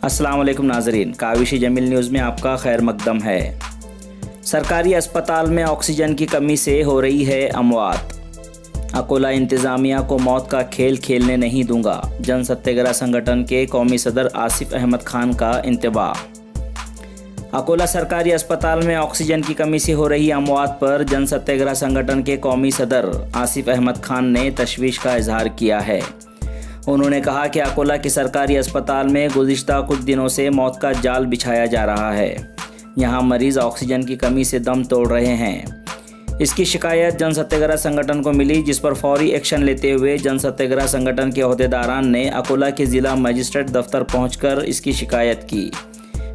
अस्सलाम वालेकुम नाजरीन, काविश जमील न्यूज़ में आपका खैर मकदम है। सरकारी अस्पताल में ऑक्सीजन की कमी से हो रही है अमवात। अकोला इंतज़ामिया को मौत का खेल खेलने नहीं दूंगा, जन सत्याग्रह संगठन के कौमी सदर आसिफ अहमद खान का इंतबाह। अकोला सरकारी अस्पताल में ऑक्सीजन की कमी से हो रही अमवात पर जन सत्याग्रह संगठन के कौमी सदर आसिफ अहमद खान ने तशवीश का इजहार किया है। उन्होंने कहा कि अकोला के सरकारी अस्पताल में गुज़िश्ता कुछ दिनों से मौत का जाल बिछाया जा रहा है। यहां मरीज़ ऑक्सीजन की कमी से दम तोड़ रहे हैं। इसकी शिकायत जन सत्याग्रह संगठन को मिली, जिस पर फौरी एक्शन लेते हुए जन सत्याग्रह संगठन के ओहदेदारान ने अकोला के ज़िला मजिस्ट्रेट दफ्तर पहुंचकर इसकी शिकायत की।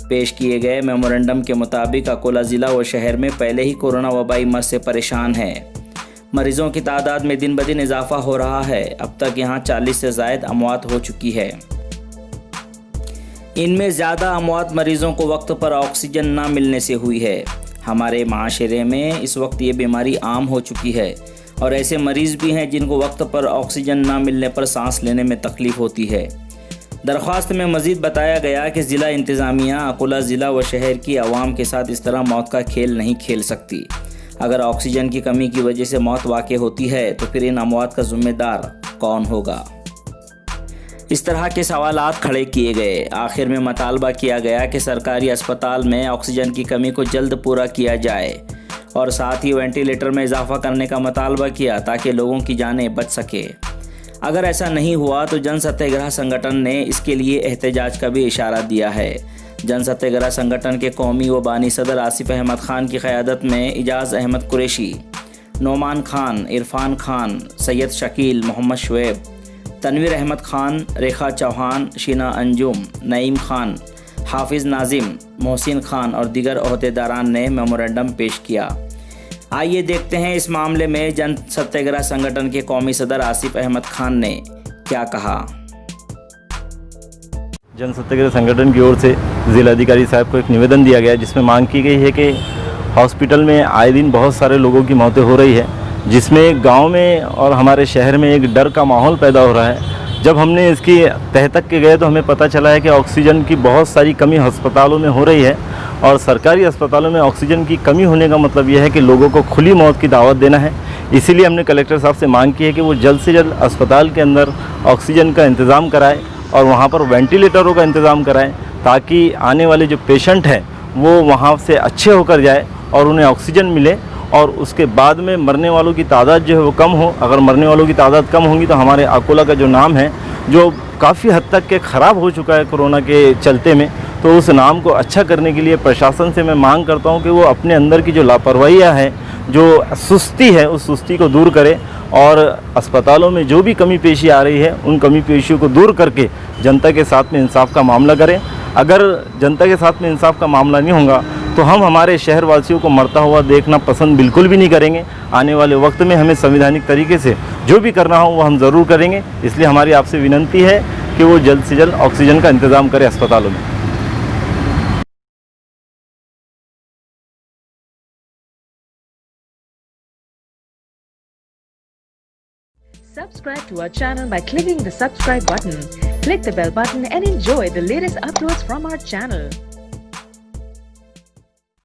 पेश किए गए मेमोरेंडम के मुताबिक अकोला ज़िला व शहर में पहले ही कोरोना वबाई मर्ज से परेशान है। मरीजों की तादाद में दिन ब दिन इजाफा हो रहा है। अब तक यहां 40 से ज़ायद अमवात हो चुकी है। इनमें ज़्यादा अमवात मरीजों को वक्त पर ऑक्सीजन न मिलने से हुई है। हमारे माशरे में इस वक्त ये बीमारी आम हो चुकी है और ऐसे मरीज़ भी हैं जिनको वक्त पर ऑक्सीजन न मिलने पर सांस लेने में तकलीफ़ होती है। दरख्वास्त में मज़ीद बताया गया कि ज़िला इंतज़ामिया अकोला ज़िला व शहर की आवाम के साथ इस तरह मौत का खेल नहीं खेल सकती। अगर ऑक्सीजन की कमी की वजह से मौत वाक़ई होती है तो फिर इन अमवात का ज़िम्मेदार कौन होगा। इस तरह के सवालात खड़े किए गए। आखिर में मतालबा किया गया कि सरकारी अस्पताल में ऑक्सीजन की कमी को जल्द पूरा किया जाए और साथ ही वेंटिलेटर में इजाफा करने का मतालबा किया ताकि लोगों की जानें बच सके। अगर ऐसा नहीं हुआ तो जन सत्याग्रह संगठन ने इसके लिए एहतजाज का भी इशारा दिया है। जन सत्याग्रह संगठन के कौमी व बानी सदर आसिफ अहमद खान की क़यादत में इजाज़ अहमद कुरैशी, नोमान खान, इरफान खान, सैयद शकील, मोहम्मद शुएब, तनवीर अहमद खान, रेखा चौहान, शीना अंजुम, नईम खान, हाफिज़ नाजिम, मोहसिन खान और दीगर ओहदेदारान ने मेमोरेंडम पेश किया। आइए देखते हैं इस मामले में जन सत्याग्रह संगठन के कौमी सदर आसिफ अहमद खान ने क्या कहा। जन सत्याग्रह संगठन की ओर से जिलाधिकारी साहब को एक निवेदन दिया गया जिसमें मांग की गई है कि हॉस्पिटल में आए दिन बहुत सारे लोगों की मौतें हो रही है, जिसमें गांव में और हमारे शहर में एक डर का माहौल पैदा हो रहा है। जब हमने इसकी तह तक के गए तो हमें पता चला है कि ऑक्सीजन की बहुत सारी कमी अस्पतालों में हो रही है और सरकारी अस्पतालों में ऑक्सीजन की कमी होने का मतलब यह है कि लोगों को खुली मौत की दावत देना है। इसीलिए हमने कलेक्टर साहब से मांग की है कि वो जल्द से जल्द अस्पताल के अंदर ऑक्सीजन का इंतज़ाम कराए और वहाँ पर वेंटिलेटरों का इंतज़ाम कराएं ताकि आने वाले जो पेशेंट हैं वो वहाँ से अच्छे होकर जाए और उन्हें ऑक्सीजन मिले और उसके बाद में मरने वालों की तादाद जो है वो कम हो। अगर मरने वालों की तादाद कम होगी तो हमारे अकोला का जो नाम है, जो काफ़ी हद तक के ख़राब हो चुका है कोरोना के चलते में, तो उस नाम को अच्छा करने के लिए प्रशासन से मैं मांग करता हूँ कि वो अपने अंदर की जो लापरवाहियाँ हैं, जो सुस्ती है, उस सुस्ती को दूर करे और अस्पतालों में जो भी कमी पेशी आ रही है उन कमी पेशियों को दूर करके जनता के साथ में इंसाफ का मामला करें। अगर जनता के साथ में इंसाफ का मामला नहीं होगा तो हम हमारे शहरवासियों को मरता हुआ देखना पसंद बिल्कुल भी नहीं करेंगे। आने वाले वक्त में हमें संवैधानिक तरीके से जो भी करना हो वो हम ज़रूर करेंगे। इसलिए हमारी आपसे विनंती है कि वो जल्द से जल्द ऑक्सीजन का इंतज़ाम करें अस्पतालों में। Subscribe to our channel by clicking the subscribe button. Click the bell button and enjoy the latest uploads from our channel.